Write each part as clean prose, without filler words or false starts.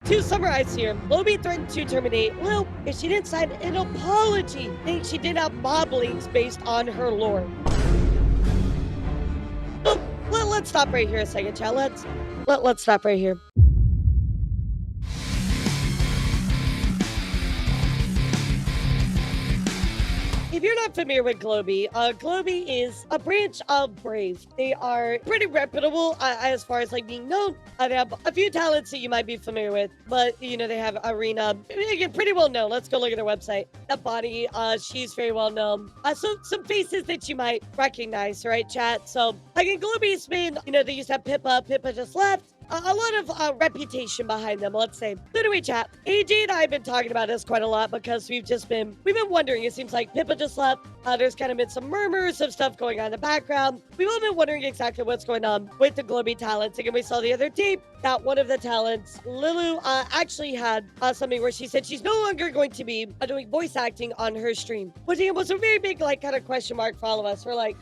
To summarize here, Globie threatened to terminate Lil if she didn't sign an apology, saying she did have mob links based on her lore. So, let's stop right here a second, chat. Let's stop right here. If you're not familiar with Globie, Globie is a branch of Brave. They are pretty reputable as far as like being known. They have a few talents that you might be familiar with, but you know, they have Arena. Again, pretty well known. Let's go look at their website. The body, she's very well known. So some faces that you might recognize, right, chat? So again, Globie's been, you know, they used to have Pippa. Pippa just left. A lot of reputation behind them, let's say. So anyway, chat, AJ and I have been talking about this quite a lot because we've been wondering. It seems like Pippa just left. There's kind of been some murmurs of stuff going on in the background. We've all been wondering exactly what's going on with the Globie talents. Again, we saw the other day that one of the talents, Lulu, actually had something where she said she's no longer going to be doing voice acting on her stream, which was a very big, like, kind of question mark for all of us. We're like,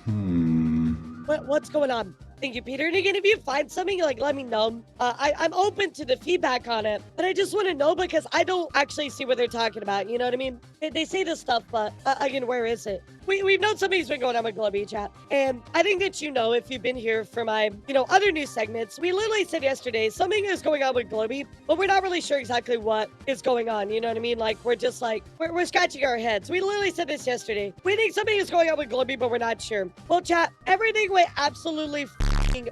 what's going on? Thank you, Peter. And again, if you find something, like, let me know. I'm open to the feedback on it, but I just want to know because I don't actually see what they're talking about. You know what I mean? They say this stuff, but again, where is it? We've known something's been going on with Globie, chat. And I think that you know, if you've been here for my, other news segments, we literally said yesterday, something is going on with Globie, but we're not really sure exactly what is going on. You know what I mean? Like, we're just like, we're scratching our heads. We literally said this yesterday. We think something is going on with Globie, but we're not sure. Well, chat, everything went absolutely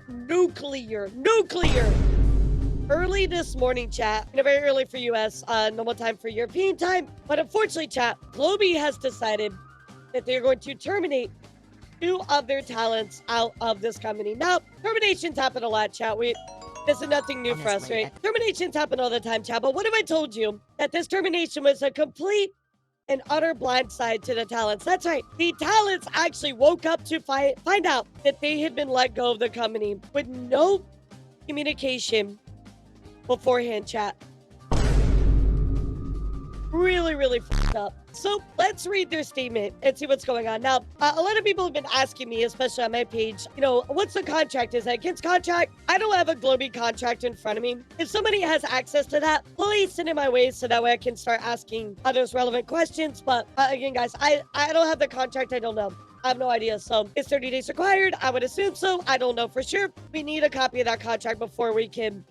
nuclear. Early this morning, chat, very early for US, normal time for European time. But unfortunately, chat, Globie has decided that they're going to terminate 2 of their talents out of this company. Now, terminations happen a lot, chat. This is nothing new for us, right? Terminations happen all the time, chat. But what if I told you that this termination was a complete and utter blindside to the talents? That's right. The talents actually woke up to find out that they had been let go of the company with no communication beforehand, chat. Really fucked up. So let's read their statement and see what's going on. Now, a lot of people have been asking me, especially on my page, what's the contract? Is that against contract? I don't have a Globie contract in front of me. If somebody has access to that, please send it my way so that way I can start asking others relevant questions. But again, guys, I don't have the contract. I don't know. I have no idea. So is 30 days required? I would assume so. I don't know for sure. We need a copy of that contract before we can,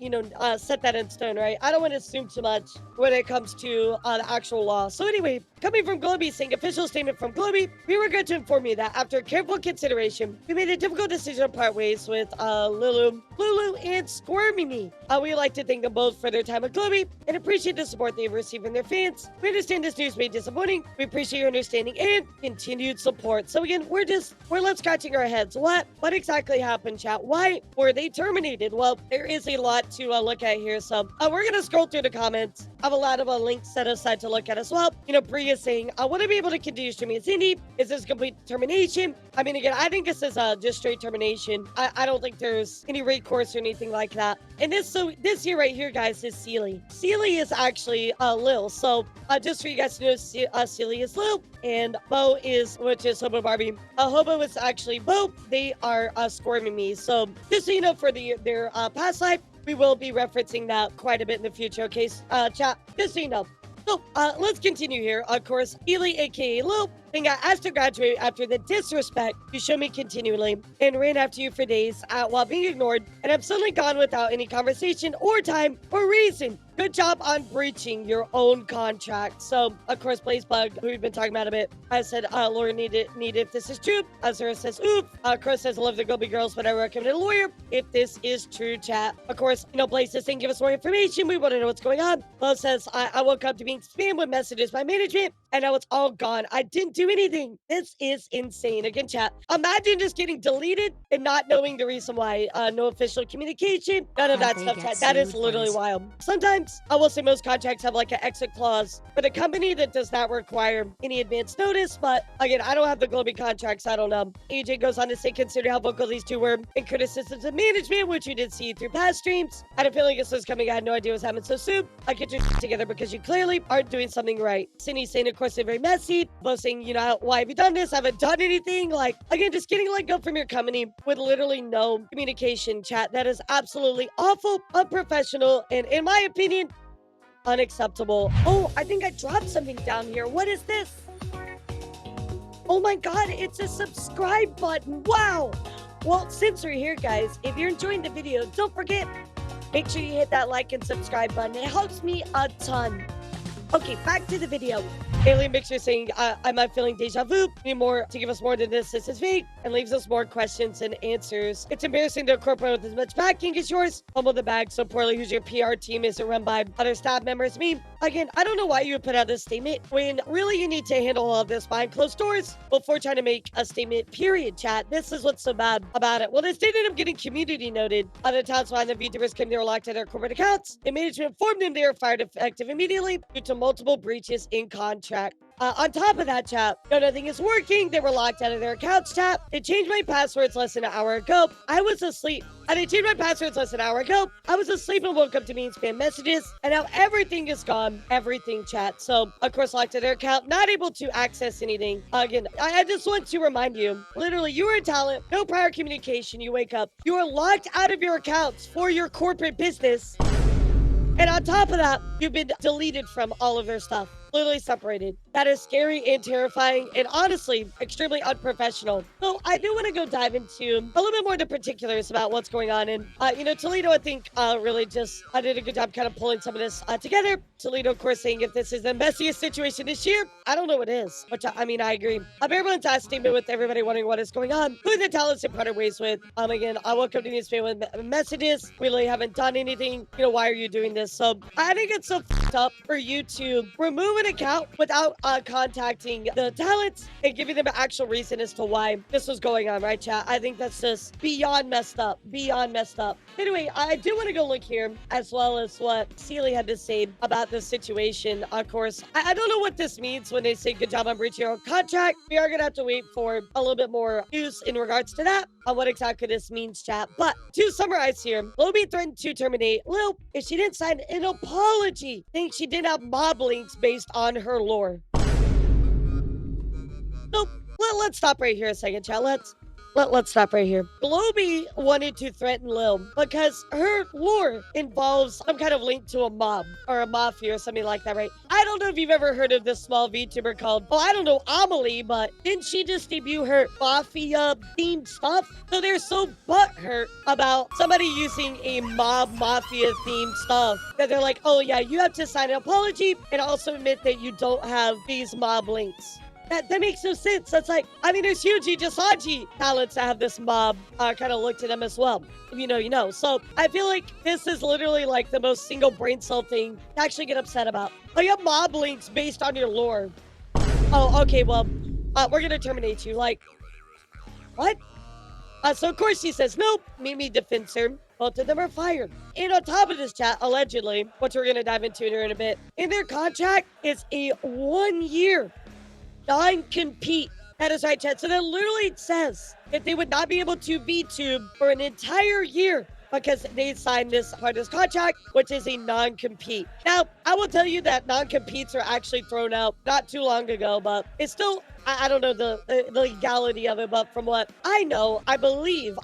set that in stone, right? I don't want to assume too much when it comes to the actual law. So anyway, coming from Globie, saying official statement from Globie, we regret to inform you that after careful consideration, we made a difficult decision to part ways with O'Lilou Loulou and Squirmimi. We would like to thank them both for their time with Globie and appreciate the support they've received from their fans. We understand this news may be disappointing. We appreciate your understanding and continued support. So again, we're left scratching our heads. What exactly happened, chat? Why were they terminated? Well, there is a lot to look at here. So we're going to scroll through the comments. I have a lot of links set aside to look at as well. Priya saying, I want to be able to continue streaming as indie. Is this complete termination? I mean, again, I think this is just straight termination. I don't think there's any recourse or anything like that. And this here right here, guys, is Sealy. Sealy is actually Lil. So just for you guys to know, Sealy is Lil, and Bo which is Hobo Barbie. Hobo is actually Bo. They are Squirmimi. So just so you know, for their past life, we will be referencing that quite a bit in the future. Okay, chat, just so you know. So let's continue here. Of course, Ely, aka Lil, and got asked to graduate after the disrespect you show me continually and ran after you for days while being ignored, and I'm suddenly gone without any conversation or time or reason. Good job on breaching your own contract. So, of course, Blazebug, who we've been talking about a bit, I said, lawyer needed if this is true. Azura says, oof. Chris says, I love the Globie girls, but I recommend a lawyer if this is true, chat. Of course, Blaze says, give us more information. We want to know what's going on. Bo says, I woke up to being spammed with messages by management, and now it's all gone. I didn't do anything. This is insane. Again, chat, imagine just getting deleted and not knowing the reason why. No official communication, none of that stuff, chat. That is literally wild. Sometimes, I will say most contracts have like an exit clause for the company that does not require any advance notice. But again, I don't have the Globie contracts. I don't know. AJ goes on to say, consider how vocal these two were in criticisms of management, which you did see through past streams. I had a feeling this was coming. I had no idea what was happening so soon. I get your shit together because you clearly aren't doing something right. Cindy saying, of course, they're very messy. Both saying, why have you done this? I haven't done anything. Like, again, just getting let go from your company with literally no communication, chat. That is absolutely awful, unprofessional, and in my opinion, Unacceptable. Oh, I think I dropped something down here. What is this? Oh my god, it's a subscribe button. Wow. Well, since we're here, guys, if you're enjoying the video, don't forget, make sure you hit that like and subscribe button. It helps me a ton. Okay, back to the video. Alien Mixer saying, I'm not feeling deja vu. Need more to give us more than this. This is fake. And leaves us more questions and answers. It's embarrassing to incorporate with as much backing as yours. Fumble the bag so poorly. Who's your PR team isn't run by other staff members. Me, again, I don't know why you would put out this statement when really you need to handle all of this behind closed doors before trying to make a statement, period, chat. This is what's so bad about it. Well, this did end up getting community noted. Other times when the Vtubers came, they were locked at their corporate accounts. And management informed them they were fired effective immediately due to multiple breaches in contract. On top of that, chat, nothing is working. They were locked out of their accounts, chat. They changed my passwords less than an hour ago. I was asleep. They changed my passwords less than an hour ago. I was asleep and woke up to me in spam messages. And now everything is gone. Everything, chat. So, of course, locked out of their account. Not able to access anything. Again, I just want to remind you, literally, you are a talent. No prior communication. You wake up. You are locked out of your accounts for your corporate business. And on top of that, you've been deleted from all of their stuff. Literally separated. That is scary and terrifying and honestly extremely unprofessional. So I do want to go dive into a little bit more of the particulars about what's going on. And, Toledo, I think, really just did a good job kind of pulling some of this together. Toledo, of course, saying if this is the messiest situation this year, I don't know what is. Which, I agree. Everyone's statement with everybody wondering what is going on. Who the talents and parted ways with. Again, I woke up to these with messages. We really haven't done anything. Why are you doing this? So I think it's so f***ed up for you to remove an account without contacting the talents and giving them an actual reason as to why this was going on, right, chat? I think that's just beyond messed up. Beyond messed up. Anyway, I do want to go look here as well as what Sealy had to say about this situation. Of course, I don't know what this means when they say good job on breaching your own contract. We are going to have to wait for a little bit more news in regards to that on what exactly this means, chat. But to summarize here, Globie threatened to terminate Lil if she didn't sign an apology, saying she didn't have mob links based on her lore. So let's stop right here a second, chat. Let's stop right here. Globie wanted to threaten Lil because her lore involves some kind of link to a mob or a mafia or something like that, right? I don't know if you've ever heard of this small VTuber called, Amelie, but didn't she just debut her mafia-themed stuff? So they're so butthurt about somebody using a mafia-themed stuff that they're like, oh yeah, you have to sign an apology and also admit that you don't have these mob links. That makes no sense. That's like, there's huge Jisaji talents that have this mob kind of look to them as well. If you know. So I feel like this is literally like the most single brain cell thing to actually get upset about. Oh, you have mob links based on your lore. Oh, okay, well, we're going to terminate you. Like, what? So of course she says, nope, Mimi defends her. Both of them are fired. And on top of this, chat, allegedly, which we're going to dive into here in a bit, in their contract is a 1-year non-compete. That is right, chat. So that literally says that they would not be able to VTube for an entire year because they signed this contract, which is a non-compete. Now, I will tell you that non-competes are actually thrown out not too long ago, but it's still, I don't know the legality of it, but from what I know, I believe,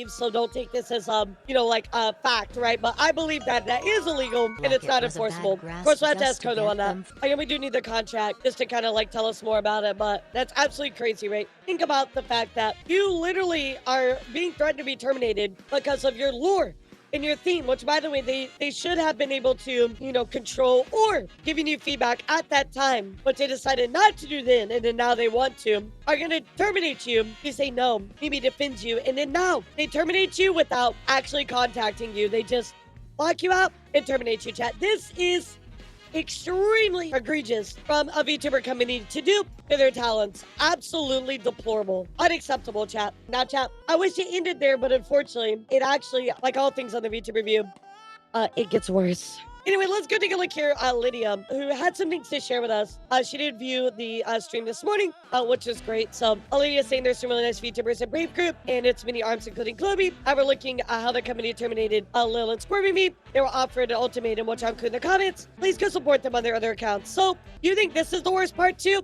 so don't take this as, like a fact, right? But I believe that is illegal and it's not enforceable. Of course, we'll have to ask Kono on that. Again, we do need the contract just to kind of like tell us more about it, but that's absolutely crazy, right? Think about the fact that you literally are being threatened to be terminated because of your lore in your theme, which by the way, they should have been able to, control or giving you feedback at that time, but they decided not to do then, and then now they want to, are gonna terminate you. You say no, Mimi defends you, and then now they terminate you without actually contacting you. They just lock you out and terminate you, chat. This is extremely egregious from a VTuber company to do to their talents. Absolutely deplorable. Unacceptable, chat. Now, chat, I wish it ended there, but unfortunately, it actually, like all things on the VTuber review, it gets worse. Anyway, let's go take a look here at Lydia, who had some things to share with us. She did view the stream this morning, which is great. So, Lydia's saying there's some really nice VTubers in Brave Group, and it's many arms, including Globie. We're looking at how the company terminated O'Lilou and Squirmimi. They were offered an ultimatum, which I'll include in the comments. Please go support them on their other accounts. So, you think this is the worst part too?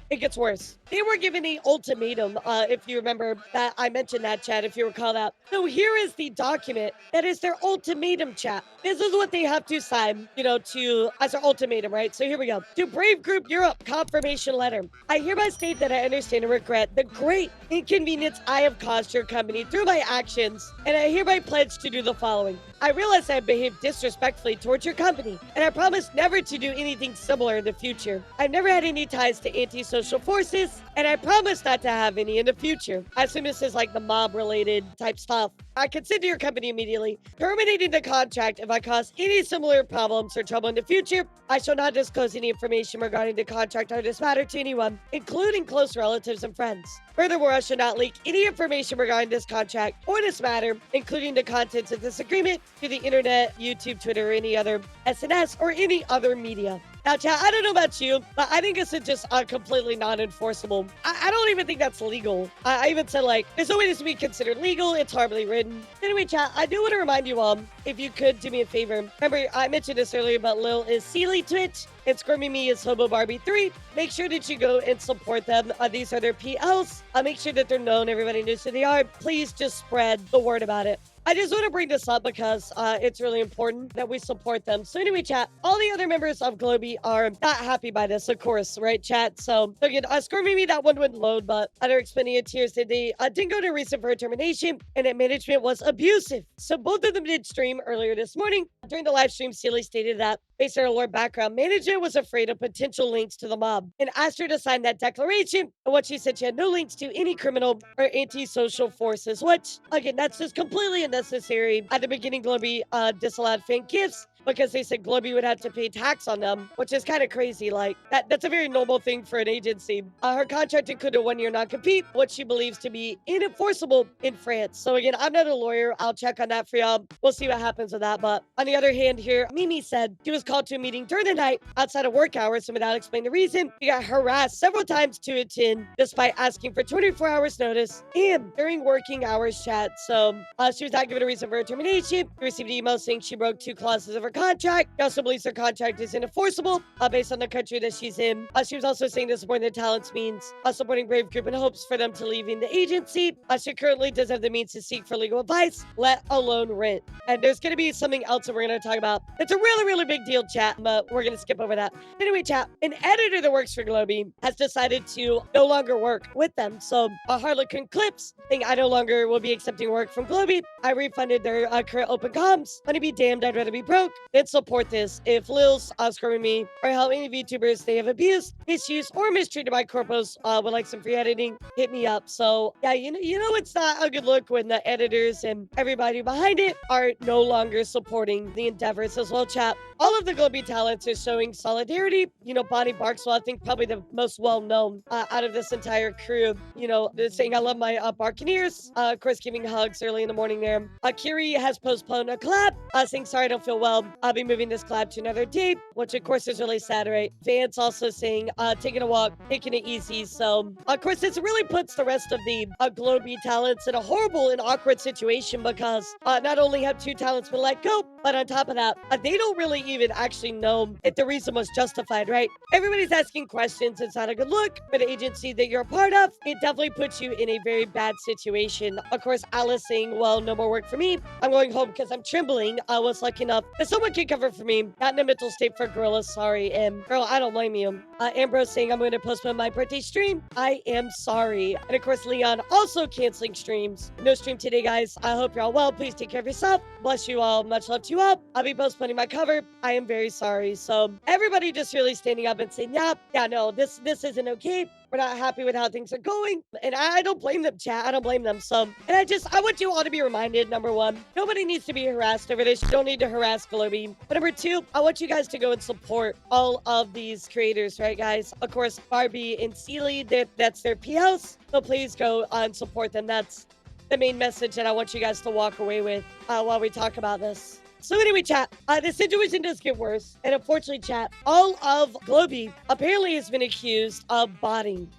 It gets worse. they were given an ultimatum, if you remember that I mentioned that, chat, if you recall that. So here is the document that is their ultimatum, chat. This is what they have to sign, to as their ultimatum, right? So here we go. To Brave Group Europe, confirmation letter. I hereby state that I understand and regret the great inconvenience I have caused your company through my actions, and I hereby pledge to do the following. I realize I have behaved disrespectfully towards your company, and I promise never to do anything similar in the future. I've never had any ties to anti-social forces, and I promise not to have any in the future. I assume this is like the mob-related type stuff. I consider your company immediately, terminating the contract if I cause any similar problems or trouble in the future. I shall not disclose any information regarding the contract or this matter to anyone, including close relatives and friends. Furthermore, I shall not leak any information regarding this contract or this matter, including the contents of this agreement, to the internet, YouTube, Twitter, or any other SNS or any other media. Now, chat, I don't know about you, but I think this is just completely non-enforceable. I don't even think that's legal. I even said, like, there's no way this would be considered legal. It's horribly written. Anyway, chat, I do want to remind you all, if you could do me a favor. Remember, I mentioned this earlier, but Lil is Sealy Twitch, and Squirmimi is Hobo Barbie 3. Make sure that you go and support them. These are their PLs. Make sure that they're known. Everybody knows who they are. Please just spread the word about it. I just want to bring this up because it's really important that we support them. So anyway, chat, all the other members of Globie are not happy by this, of course, right, chat? So again, Squirmimi, that one wouldn't load, but under explaining it here, said they didn't go to reason for termination and that management was abusive. So both of them did stream earlier this morning. During the live stream, Sealy stated that based on her lore background, management was afraid of potential links to the mob and asked her to sign that declaration. And what she said, she had no links to any criminal or anti-social forces, which, again, that's just completely unnecessary. At the beginning, Globie disallowed fan gifts because they said Globie would have to pay tax on them, which is kind of crazy. Like, that's a very normal thing for an agency. Her contract included a 1-year non-compete, what she believes to be unenforceable in France. So again, I'm not a lawyer. I'll check on that for y'all. We'll see what happens with that. But on the other hand here, Mimi said she was called to a meeting during the night outside of work hours, and without explaining the reason, she got harassed several times to attend despite asking for 24 hours notice and during working hours, chat. So she was not given a reason for her termination. She received an email saying she broke 2 clauses of her contract. She also believes her contract is unenforceable based on the country that she's in. She was also saying that supporting the talents means supporting Brave Group in hopes for them to leaving the agency. She currently doesn't have the means to seek for legal advice, let alone rent. And there's going to be something else that we're going to talk about. It's a really, really big deal, chat, but we're going to skip over that. Anyway, chat, an editor that works for Globie has decided to no longer work with them. So Harlequin Clips saying, I no longer will be accepting work from Globie. I refunded their current open comms. Money be damned, I'd rather be broke than support this. If Lils, Squirmimi, or how any VTubers they have abused, misused, or mistreated by corpos would like some free editing, hit me up. So yeah, you know it's not a good look when the editors and everybody behind it are no longer supporting the endeavors as well, chat. All of the Globie talents are showing solidarity. Bonnie Barkswell, I think probably the most well-known out of this entire crew. They're saying, I love my Barcaneers. Of course, giving hugs early in the morning there. Kiri has postponed a collab, saying, sorry, I don't feel well. I'll be moving this collab to another day, which of course is really sad, right? Vance also saying, taking a walk, taking it easy. So, of course, this really puts the rest of the Globie talents in a horrible and awkward situation because not only have 2 talents been let go, but on top of that, they don't really even actually know if the reason was justified, right? Everybody's asking questions. It's not a good look for the agency that you're a part of. It definitely puts you in a very bad situation. Of course, Alice saying, well, no more work for me. I'm going home because I'm trembling. I was lucky enough that someone can cover for me. Not in a mental state for gorillas, sorry. And girl, I don't blame you. Ambrose saying, I'm going to postpone my birthday stream. I am sorry. And of course, Leon also canceling streams. No stream today, guys. I hope you're all well. Please take care of yourself. Bless you all. Much love to you all. I'll be postponing my cover. I am very sorry. So everybody just really standing up and saying, yeah, no, this isn't okay. We're not happy with how things are going. And I don't blame them, chat. I don't blame them. So, and I want you all to be reminded, number 1, nobody needs to be harassed over this. You don't need to harass Globie. But number 2, I want you guys to go and support all of these creators, right, guys? Of course, Barbie and Sealy, that's their PLs. So please go and support them. That's the main message that I want you guys to walk away with while we talk about this. So anyway, chat, the situation does get worse. And unfortunately, chat, all of Globie apparently has been accused of botting.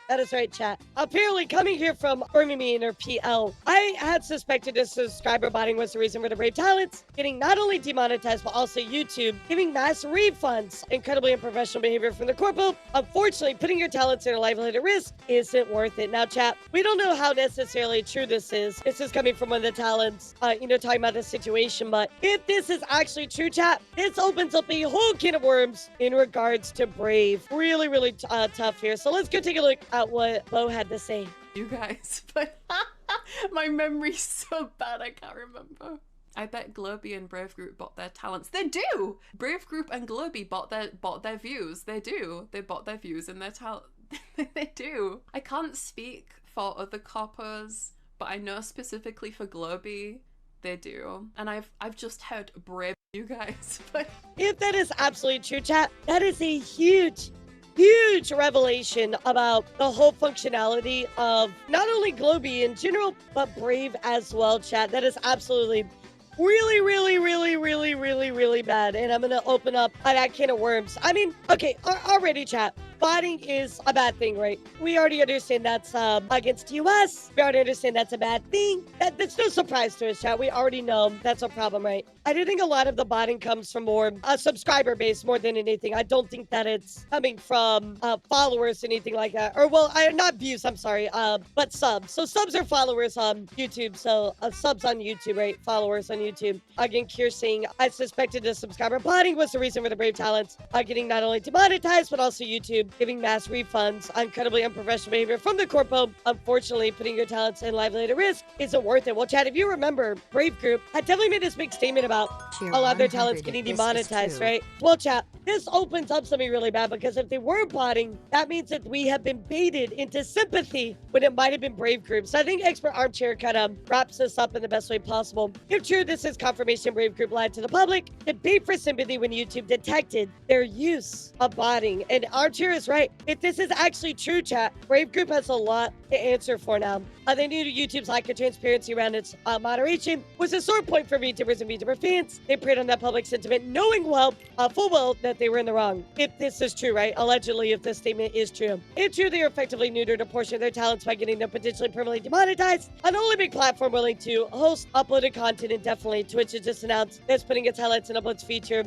That is right, chat. Apparently, coming here from Squirmimi or PL, I had suspected a subscriber botting was the reason for the Brave Talents getting not only demonetized, but also YouTube giving mass refunds. Incredibly unprofessional behavior from the corpo. Unfortunately, putting your talents and your livelihood at risk isn't worth it. Now, chat, we don't know how necessarily true this is. This is coming from one of the talents, talking about the situation. But if this is actually true, chat, this opens up a whole can of worms in regards to Brave. Really, really tough here. So let's go take a look at what Bo had to say. You guys, but my memory's so bad I can't remember. I bet Globie and Brave Group bought their talents. They do! Brave Group and Globie bought their views. They do. They bought their views and their talent. They do. I can't speak for other coppers, but I know specifically for Globie, they do. And I've just heard Brave, you guys. But if that is absolutely true, chat, that is a huge revelation about the whole functionality of not only Globie in general, but Brave as well, chat. That is absolutely really bad. And I'm gonna open up that can of worms. I mean, okay, already, chat. Botting is a bad thing, right? We already understand that's against US. We already understand that's a bad thing. That's no surprise to us, chat. We already know that's a problem, right? I do think a lot of the botting comes from more a subscriber base more than anything. I don't think that it's coming from followers or anything like that. Or, well, not views, I'm sorry, but subs. So subs are followers on YouTube. So subs on YouTube, right? Followers on YouTube. Again, Kier saying, I suspected the subscriber botting was the reason for the Brave Talents getting not only demonetized, but also YouTube giving mass refunds. Incredibly unprofessional behavior from the corpo. Unfortunately, putting your talents and livelihood at risk isn't worth it. Well, Chad, if you remember, Brave Group had definitely made this big statement about a lot of their talents getting demonetized, right? Well, Chad, this opens up something really bad because if they were botting, that means that we have been baited into sympathy when it might have been Brave Group. So I think Expert Armchair kind of wraps this up in the best way possible. If true, this is confirmation Brave Group lied to the public and paid for sympathy when YouTube detected their use of botting. And Armchair is right. If this is actually true, chat, Brave Group has a lot to answer for now. They knew YouTube's lack of transparency around its moderation was a sore point for VTubers and VTuber fans. They preyed on that public sentiment, knowing full well that they were in the wrong. If this is true, right? Allegedly, if this statement is true. If true, they are effectively neutered a portion of their talents by getting them potentially permanently demonetized. An only big platform willing to host uploaded content indefinitely. Twitch has just announced that it's putting its highlights and uploads feature,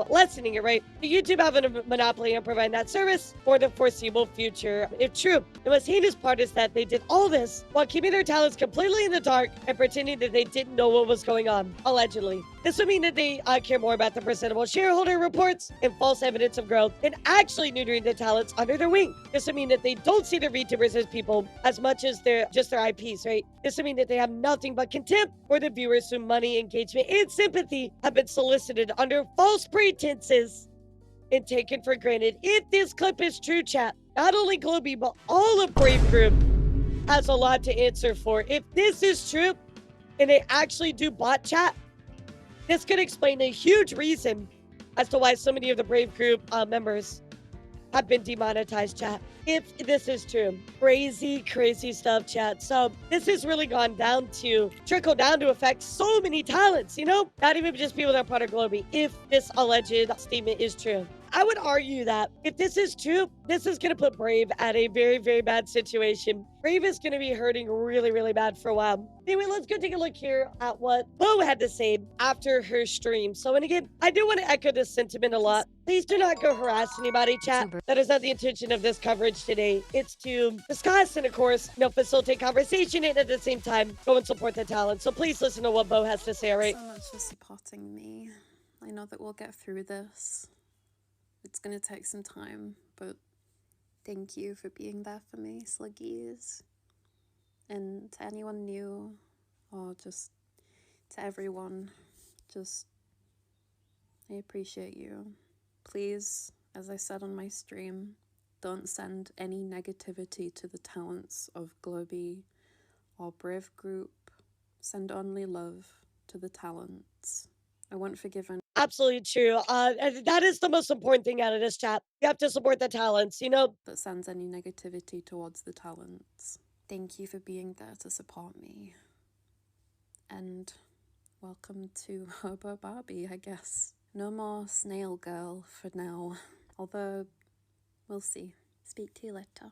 lessening it, right? YouTube having a monopoly on providing that service for the foreseeable future. If true, the most heinous part is that they did all this while keeping their talents completely in the dark and pretending that they didn't know what was going on, allegedly. This would mean that they care more about the presentable shareholder reports and false evidence of growth than actually neutering the talents under their wing. This would mean that they don't see their VTubers as people as much as their IPs, right? This would mean that they have nothing but contempt for the viewers whose money, engagement, and sympathy have been solicited under false pretenses and taken for granted. If this clip is true, chat, not only Globie, but all of Brave Group has a lot to answer for. If this is true, and they actually do bot chat, this could explain a huge reason as to why so many of the Brave Group members have been demonetized, chat. If this is true. Crazy stuff, chat. So this has really gone down to trickle down to affect so many talents, Not even just people that are part of Globie, if this alleged statement is true. I would argue that if this is true, this is going to put Brave at a very bad situation. Brave is going to be hurting really bad for a while. Anyway, let's go take a look here at what Bo had to say after her stream. So, and again, I do want to echo this sentiment a lot. Please do not go harass anybody, chat. That is not the intention of this coverage today. It's to discuss and, of course, facilitate conversation and at the same time, go and support the talent. So please listen to what Bo has to say, all right? so much for supporting me. I know that we'll get through this. It's gonna take some time, but thank you for being there for me, Sluggies. And to anyone new, or just to everyone, I appreciate you. Please, as I said on my stream, don't send any negativity to the talents of Globie or Brave Group. Send only love to the talents. I won't forgive anyone. Absolutely true. And that is the most important thing out of this chat. You have to support the talents, that sends any negativity towards the talents. Thank you for being there to support me. And welcome to Hobo Barbie, I guess. No more snail girl for now. Although, we'll see. Speak to you later.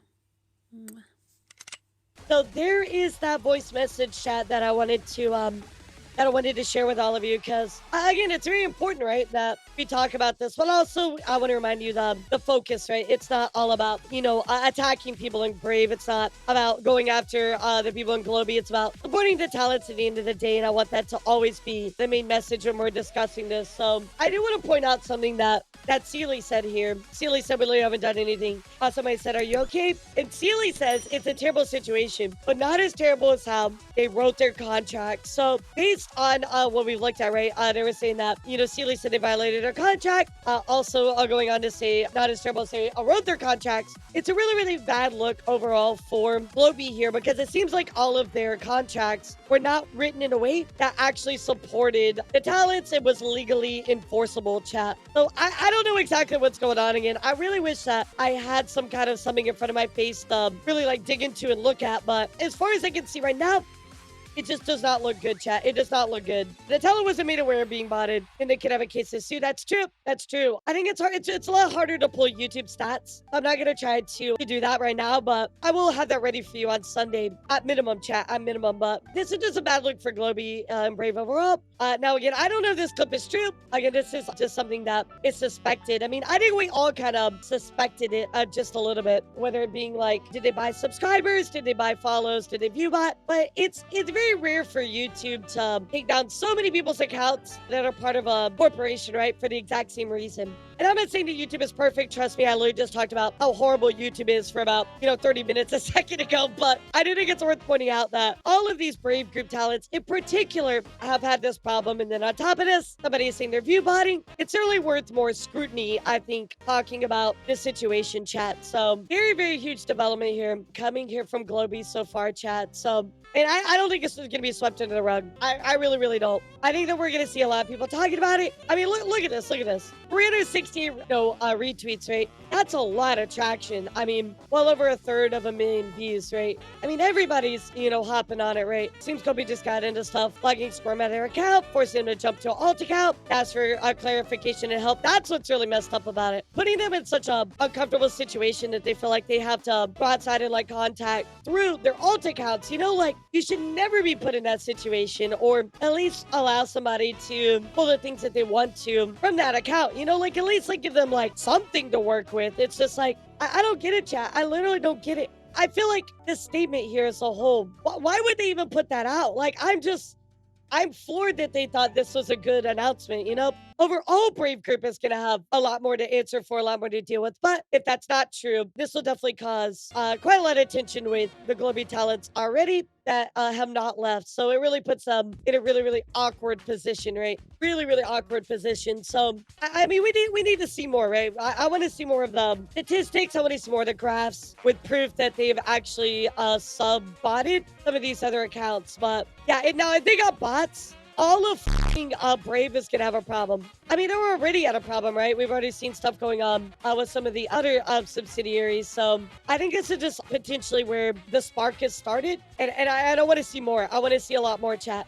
So there is that voice message chat that I wanted to share with all of you because again, it's very important, right, that we talk about this, but also I want to remind you the focus, right? It's not all about attacking people in Brave. It's not about going after the people in Globie. It's about supporting the talents at the end of the day, and I want that to always be the main message when we're discussing this. So I do want to point out something that Sealy said here. Sealy said, we really haven't done anything. Somebody said, are you okay? And Sealy says, it's a terrible situation, but not as terrible as how they wrote their contract. So based on what we've looked at, right, they were saying that, Sealy said they violated their contract. Also going on to say, not as terrible as they wrote their contracts. It's a really, really bad look overall for Globie here because it seems like all of their contracts were not written in a way that actually supported the talents. It was legally enforceable, chat. So I don't know exactly what's going on again. I really wish that I had some kind of something in front of my face to really like dig into and look at. But as far as I can see right now, it just does not look good, chat. It does not look good. The teller wasn't made aware of being botted, and they could have a case to sue. That's true. That's true. I think it's hard. It's a lot harder to pull YouTube stats. I'm not gonna try to do that right now, but I will have that ready for you on Sunday at minimum, chat. At minimum, but this is just a bad look for Globie and Brave overall. Now again, I don't know if this clip is true. Again, this is just something that is suspected. I mean, I think we all kind of suspected it just a little bit, whether it being like, did they buy subscribers? Did they buy follows? Did they view bot? But it's very rare for YouTube to take down so many people's accounts that are part of a corporation, right? For the exact same reason. And I'm not saying that YouTube is perfect. Trust me, I literally just talked about how horrible YouTube is for about, 30 minutes a second ago. But I do think it's worth pointing out that all of these Brave group talents in particular have had this problem. And then on top of this, somebody is saying they're view botting. It's certainly worth more scrutiny, I think, talking about this situation, chat. So very, very huge development here coming here from Globie so far, chat. So and I don't think this is going to be swept under the rug. I really, really don't. I think that we're going to see a lot of people talking about it. I mean, look at this. Look at this. 360 retweets, right? That's a lot of traction. I mean, well over 1/3 of a million views, right? I mean, everybody's, hopping on it, right? Seems Globie just got into stuff, flagging Squirm out of their account, forcing them to jump to an alt account, ask for clarification and help. That's what's really messed up about it. Putting them in such a uncomfortable situation that they feel like they have to go outside and like contact through their alt accounts, you should never be put in that situation, or at least allow somebody to pull the things that they want to from that account, at least give them something to work with. It's just I don't get it, chat. I literally don't get it. I feel like this statement here as a whole, why would they even put that out? I'm floored that they thought this was a good announcement, Overall, Brave Group is going to have a lot more to answer for, a lot more to deal with. But if that's not true, this will definitely cause quite a lot of tension with the Globie talents already that have not left. So it really puts them in a really, really awkward position, right? Really, really awkward position. So, I mean, we need to see more, right? I want to see more of the statistics. I want to see more of the graphs with proof that they've actually sub-botted some of these other accounts. But yeah, now if they got bots, all of Brave is going to have a problem. I mean, they were already at a problem, right? We've already seen stuff going on with some of the other subsidiaries. So I think this is just potentially where the spark has started. And I don't want to see more. I want to see a lot more, chat.